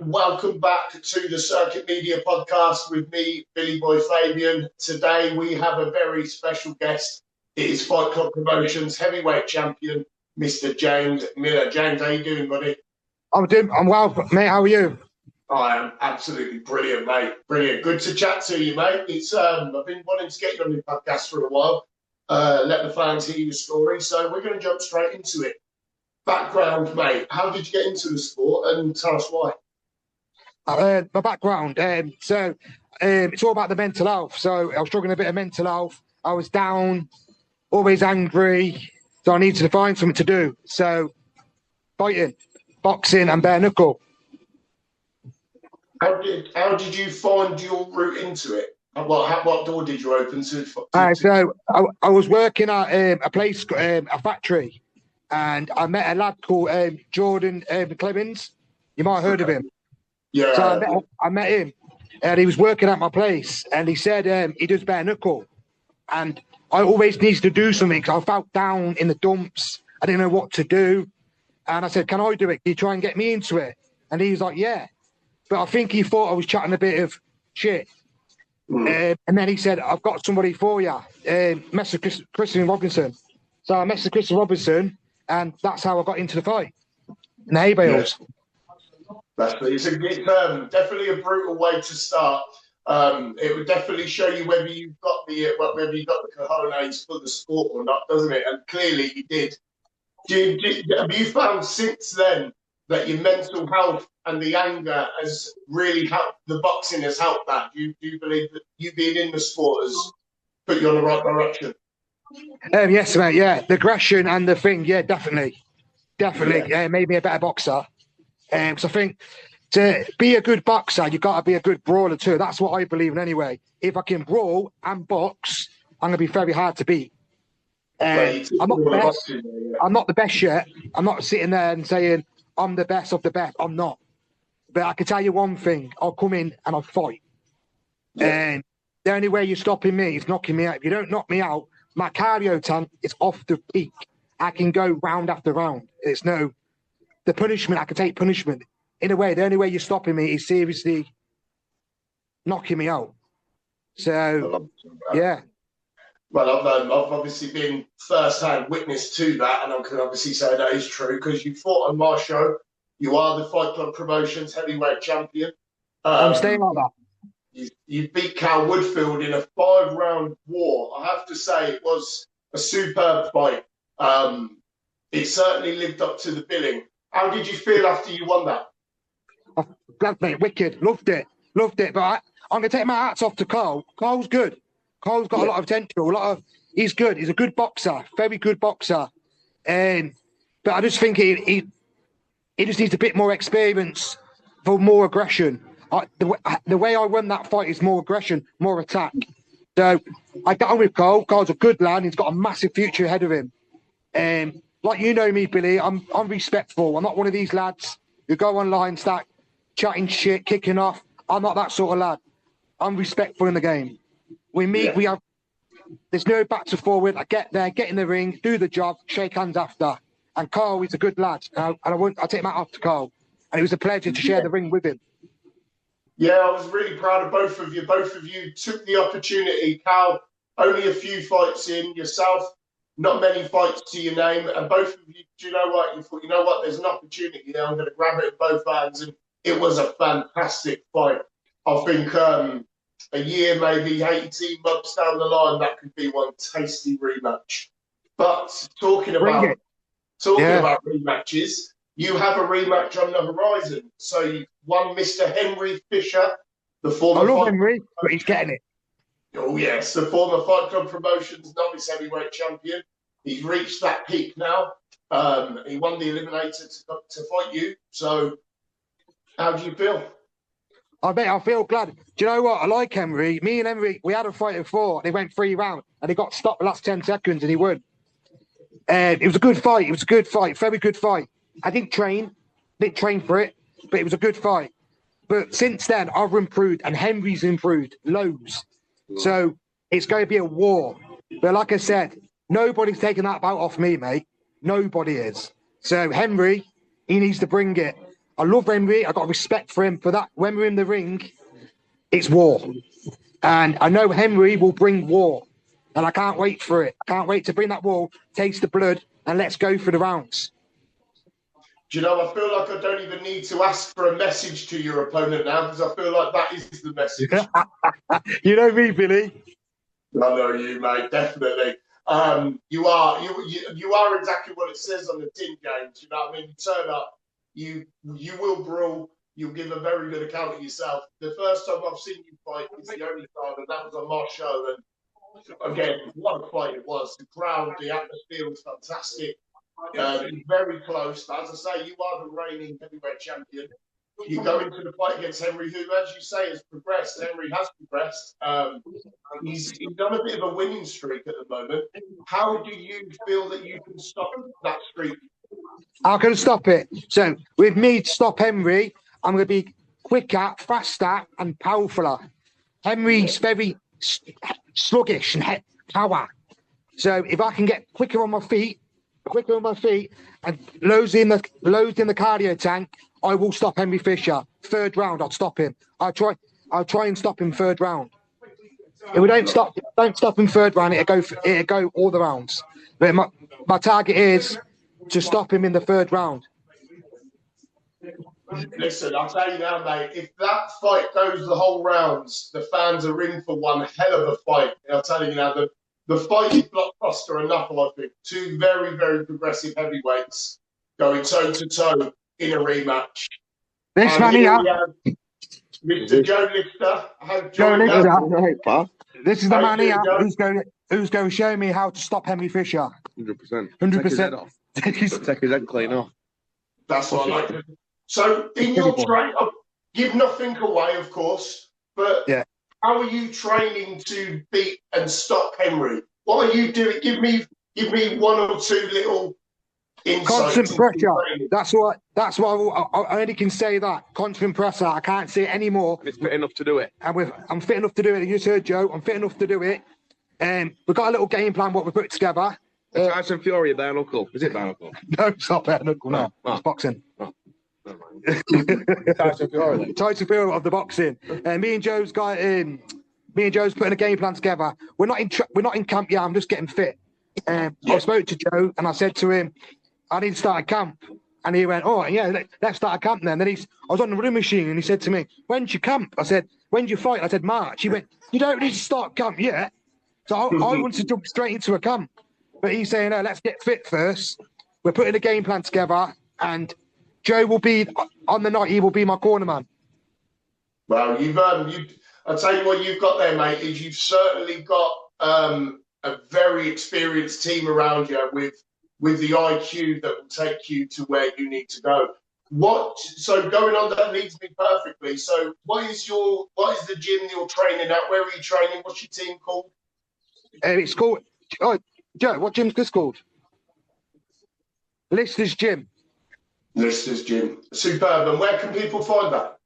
welcome back to the Circuit Media Podcast with me, Billy Boy Fabian. Today we have a very special guest. It is Fight Club Promotions heavyweight champion, Mr. James Miller. James, how you doing, buddy? I'm well, mate. How are you? I am absolutely brilliant, mate. Brilliant. Good to chat to you, mate. I've been wanting to get you on the podcast for a while. Let the fans hear your story. So we're going to jump straight into it. Background, mate. How did you get into the sport, and tell us why? My background. It's all about the mental health. So I was struggling a bit of mental health. I was down, always angry. So I needed to find something to do. So fighting, boxing, and bare knuckle. How did you find your route into it? What door did you open to? So I was working at a place, a factory, and I met a lad called Jordan Clemens. You might have heard of him. Yeah. So I met him, and he was working at my place, and he said he does bare knuckle, and I always needed to do something because I felt down in the dumps. I didn't know what to do, and I said, "Can I do it? Can you try and get me into it?" And he was like, "Yeah," but I think he thought I was chatting a bit of shit. And then he said, "I've got somebody for you, Mr. Christian Robinson." So I messaged Christian Robinson, and that's how I got into the fight in the hay bales. Yeah. It's definitely a brutal way to start. It would definitely show you whether you've got the cojones for the sport or not, doesn't it? And clearly you did. Have you found since then that your mental health and the anger has really helped? The boxing has helped that. Do you believe that you being in the sport has put you on the right direction? Yes, mate. Yeah, the aggression and the thing. Yeah, definitely. Made me a better boxer. Because I think to be a good boxer, you got to be a good brawler too. That's what I believe in anyway. If I can brawl and box, I'm going to be very hard to beat. I'm not the best. I'm not the best yet. I'm not sitting there and saying I'm the best of the best. I'm not. But I can tell you one thing. I'll come in and I'll fight. Yeah. And the only way you're stopping me is knocking me out. If you don't knock me out, my cardio tank is off the peak. I can go round after round. The punishment, I can take punishment. In a way, the only way you're stopping me is seriously knocking me out. So, yeah. Well, I've obviously been first-hand witness to that, and I can obviously say that is true because you fought on my show. You are the Fight Club Promotions heavyweight champion. I'm staying like that. You beat Cal Woodfield in a 5-round war. I have to say it was a superb fight. It certainly lived up to the billing. How did you feel after you won that? Oh, glad, mate. Wicked. Loved it. But I'm going to take my hats off to Carl. Carl's good. Carl's got a lot of potential. He's good. He's a good boxer. Very good boxer. But I just think he just needs a bit more experience for more aggression. The way I won that fight is more aggression, more attack. So I got on with Carl. Carl's a good lad. He's got a massive future ahead of him. Like you know me, Billy, I'm respectful. I'm not one of these lads who go online, start chatting shit, kicking off. I'm not that sort of lad. I'm respectful in the game. We meet, we have, there's no back to forward. I get there, get in the ring, do the job, shake hands after. And Carl is a good lad. I take my hat off to Carl. And it was a pleasure to share the ring with him. Yeah, I was really proud of both of you. Both of you took the opportunity. Carl, only a few fights in. Yourself, not many fights to your name, and both of you, do you know what? You thought, you know what, there's an opportunity there, I'm going to grab it with both hands, and it was a fantastic fight. I think a year, maybe 18 months down the line, that could be one tasty rematch. But talking about rematches, you have a rematch on the horizon. So you won Mr. Henry Fisher, the former... I love Henry, but he's getting it. Oh, yes, the former Fight Club Promotions novice heavyweight champion. He's reached that peak now. He won the Eliminator to fight you. So, how do you feel? I feel glad. Do you know what? I like Henry. Me and Henry, we had a fight before. They went 3 rounds, and he got stopped the last 10 seconds, and he won. It was a good fight. Very good fight. I didn't train for it, but it was a good fight. But since then, I've improved, and Henry's improved loads. So it's going to be a war. But like I said, nobody's taking that bout off me, mate. Nobody is. So Henry, he needs to bring it. I love Henry. I got respect for him for that. When we're in the ring, it's war, and I know Henry will bring war, and I can't wait for it. I can't wait to bring that war, taste the blood, and let's go for the rounds. Do you know, I feel like I don't even need to ask for a message to your opponent now because I feel like that is the message. You know me, Billy. I know you, mate, definitely. You are exactly what it says on the tin, James. You know what I mean? You turn up, you will brawl, you'll give a very good account of yourself. The first time I've seen you fight is the only time, and that was on my show. And again, what a fight it was. The crowd, the atmosphere was fantastic. Very close. But as I say, you are the reigning heavyweight champion. You go into the fight against Henry, who, as you say, has progressed. Henry has progressed. He's done a bit of a winning streak at the moment. How do you feel that you can stop that streak? I can stop it. So with me to stop Henry, I'm going to be quicker, faster, and powerfuler. Henry's very sluggish and power. So if I can get quicker on my feet, and loads in the cardio tank, I will stop Henry Fisher. Third round, I'll stop him. I'll try and stop him third round. If we don't stop him third round, it'll go all the rounds. But my target is to stop him in the third round. Listen, I'll tell you now, mate, if that fight goes the whole rounds, the fans are in for one hell of a fight. I'll tell you now, the fight is blockbuster enough, I think. Two very, very progressive heavyweights going toe-to-toe in a rematch. This man here, Mr. Joe Lister. This is the man here who's going to show me how to stop Henry Fisher. 100%. 100%. Take his head clean off. That's what I like. So, in your training, give nothing away, of course, but how are you training to beat and stop Henry? What are you doing? Give me one or two little insights. Constant pressure. That's what I only can say that. Constant pressure. I can't say it anymore. It's fit enough to do it. And I'm fit enough to do it. You just heard Joe. I'm fit enough to do it. We've got a little game plan what we put together. Tyson Fury, bare knuckle. Is it bare knuckle? No, it's not bare knuckle. No, it's boxing. Tyson Fury. Tyson Fury of the boxing. Me and Joe's putting a game plan together. We're not in camp yet. I'm just getting fit. I spoke to Joe and I said to him, I need to start a camp. And he went, oh yeah, let's start a camp then. Then I was on the running machine and he said to me, when's your camp? I said, when's your fight? I said, March. He went, you don't need to start camp yet. So I wanted to jump straight into a camp. But he's saying, no, let's get fit first. We're putting a game plan together and Joe will be, on the night, he will be my corner man. Well, I'll tell you what you've got there, mate, is you've certainly got a very experienced team around you with the IQ that will take you to where you need to go. So going on, that leads me perfectly. So what is the gym you're training at? Where are you training? What's your team called? It's called, Joe, what gym's this called? Lister's Gym. Lister's Gym. Superb. And where can people find that?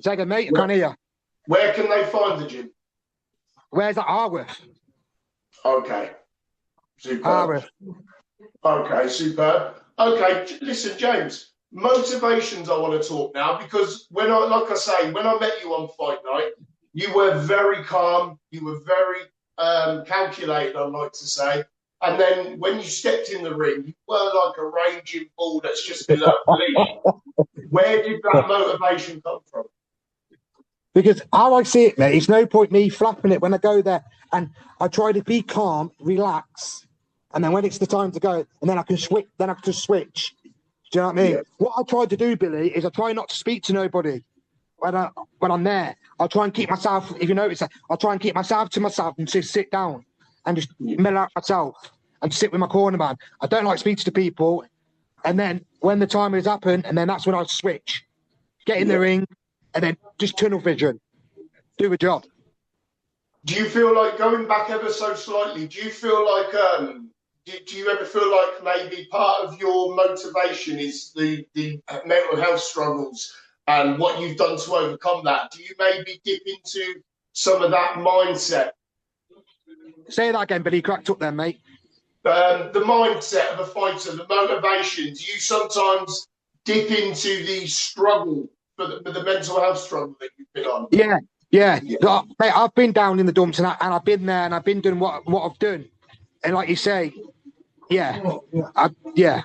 Take a mate, I can't hear. Where can they find the gym? Where's that? Arworth. Okay. Superb. Arworth. Okay, superb. Okay, listen, James, motivations I want to talk now because when I met you on fight night, you were very calm, you were very calculated, I'd like to say. And then when you stepped in the ring, you were like a raging bull that's just been unleashed. Where did that motivation come from? Because how I see it, mate, it's no point me flapping it when I go there. And I try to be calm, relax. And then when it's the time to go, and then I can switch. Then I can just switch. Do you know what I mean? Yeah. What I try to do, Billy, is I try not to speak to nobody when I'm there. I try and keep myself. If you notice, I try and keep myself to myself and just sit down and just mellow out myself and sit with my corner man. I don't like speaking to people. And then when the time has happened, and then that's when I switch, get in the ring, and then just tunnel vision, do a job. Do you feel like going back ever so slightly? Do you feel like do you ever feel like maybe part of your motivation is the mental health struggles and what you've done to overcome that? Do you maybe dip into some of that mindset? Say that again, Billy. Cracked up then, mate. The mindset of a fighter, the motivation. Do you sometimes dip into the struggle for the mental health struggle that you've been on? Yeah, yeah. Mate, I've been down in the dumps and I've been there and I've been doing what I've done. And like you say, yeah, yeah.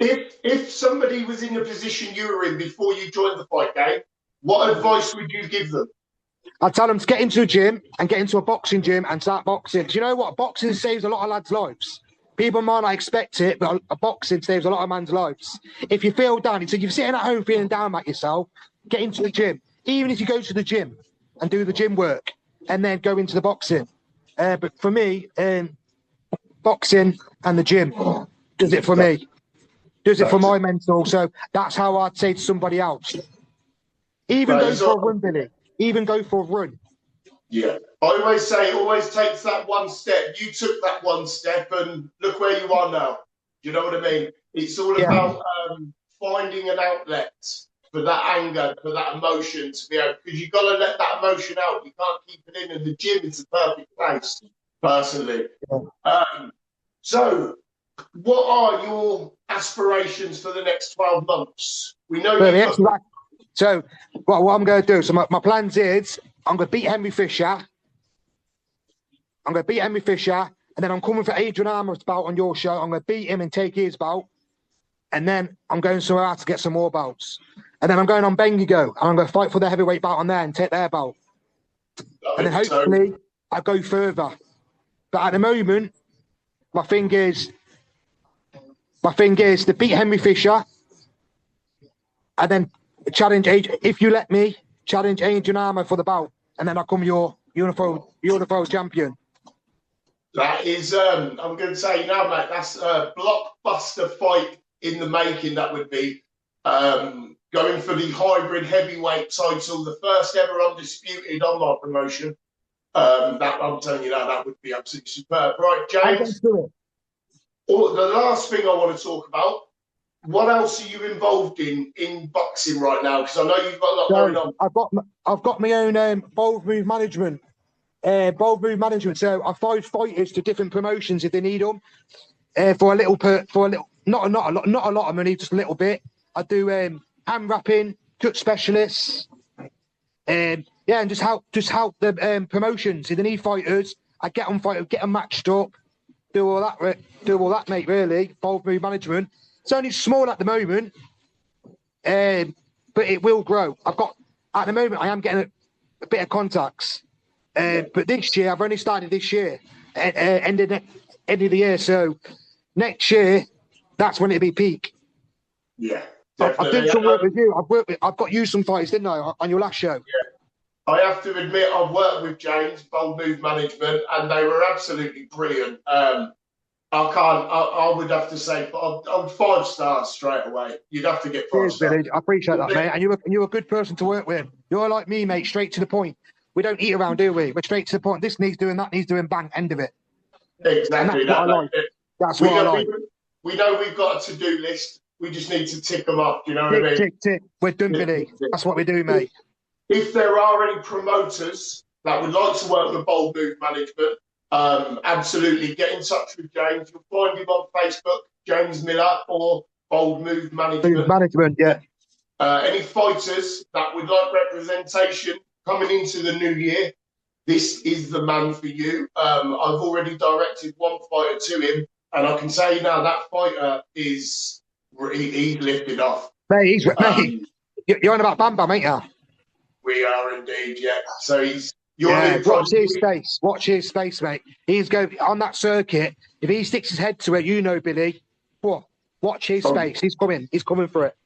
If somebody was in the position you were in before you joined the fight game, what advice would you give them? I'd tell them to get into a gym and get into a boxing gym and start boxing. Do you know what? Boxing saves a lot of lads' lives. People might not expect it, but a boxing saves a lot of man's lives. If you feel down, so if you're sitting at home feeling down about yourself, get into the gym. Even if you go to the gym and do the gym work and then go into the boxing. But for me, boxing and the gym does it for me. Does it for my mental. So that's how I'd say to somebody else. Even go for a run, Billy. Even go for a run. Yeah. I always say it always takes that one step. You took that one step and look where you are now. Do you know what I mean? It's all about finding an outlet for that anger, for that emotion to be able, because you've got to let that emotion out. You can't keep it in, and the gym is the perfect place, personally. Yeah. So, what are your aspirations for the next 12 months? We know So, what I'm going to do, so my plans is, I'm going to beat Henry Fisher. And then I'm coming for Adrian Armour's bout on your show. I'm going to beat him and take his bout. And then I'm going somewhere else to get some more bouts. And then I'm going on Bendigo. And I'm going to fight for the heavyweight bout on there and take their bout. And then hopefully I go further. But at the moment, my thing is to beat Henry Fisher. And then challenge, if you let me, challenge Adrian Armour for the bout. And then I'll come your unified champion. That is, I'm going to say now, mate, that's a blockbuster fight in the making. That would be going for the hybrid heavyweight title, the first ever undisputed on my promotion. That I'm telling you now, that would be absolutely superb. Right, James. The last thing I want to talk about. What else are you involved in boxing right now? Because I know you've got a lot going on. I've got my own Bold Move Management. So I find fighters to different promotions if they need them. For a little, not a lot of money, just a little bit. I do hand wrapping, cut specialists, and just help the promotions. If they need fighters, I get them matched up, do all that, mate. Really, Bold Move Management. It's only small at the moment, but it will grow. At the moment I am getting a bit of contacts. But this year, I've only started this year, end of the year. So next year, that's when it'll be peak. Yeah, definitely. I've done some work with you. I've got you some fights, didn't I, on your last show? Yeah. I have to admit, I've worked with James, Bold Move Management, and they were absolutely brilliant. I would have to say, I'm 5 stars straight away. You'd have to get 5 stars. Billy. I appreciate that, mate. And you're a good person to work with. You're like me, mate, straight to the point. We don't eat around, do we? We're straight to the point. This needs doing, that needs doing, bang, end of it. Exactly. That's what I like. We know we've got a to-do list. We just need to tick them off. You know what I mean? Tick. We're done, Billy. That's what we do, mate. If there are any promoters that would like to work with Bold Move Management, absolutely get in touch with James. You'll find him on Facebook, James Miller, or Bold Move Management. Yeah. Any fighters that would like representation coming into the new year, this is the man for you. I've already directed one fighter to him, and I can say now that fighter he's lifted off. Mate, you're on about Bam Bam, ain't you? We are indeed, yeah. So watch his space, mate. He's going on that circuit. If he sticks his head to it, you know, Billy. Watch his space. He's coming for it.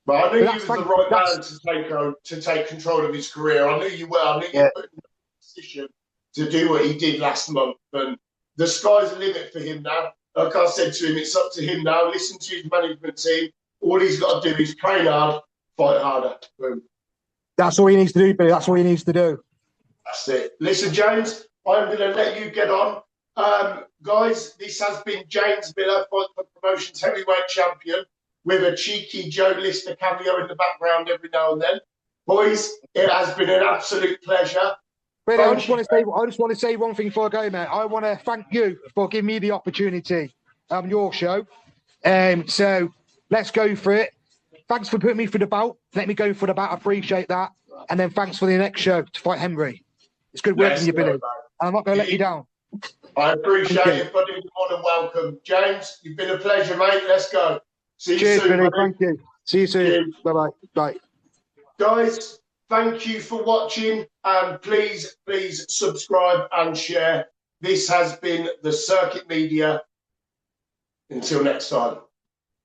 But I knew he was the right man to take control of his career. I knew you were. I knew you were put in a position to do what he did last month. And the sky's the limit for him now. Like I said to him, it's up to him now. Listen to his management team. All he's got to do is train hard, fight harder. Boom. That's all he needs to do, Billy. That's all he needs to do. That's it. Listen, James, I'm going to let you get on. Guys, this has been James Miller, Fight for Promotions Heavyweight Champion, with a cheeky Joe Lister cameo in the background every now and then. Boys, it has been an absolute pleasure. Billy, I just want to say one thing before I go, mate. I want to thank you for giving me the opportunity on your show. So Let's go for it. Thanks for putting me through the bout. Let me go for the bout. I appreciate that. And then thanks for the next show to fight Henry. It's good working you, Billy. And I'm not going to let you down. I appreciate it, buddy. You're more than welcome. James, you've been a pleasure, mate. Let's go. See you Cheers, soon, Billy. buddy. Thank you. See you soon. Bye-bye. Bye. Guys, thank you for watching, and please subscribe and share. This has been the Circuit Media. Until next time.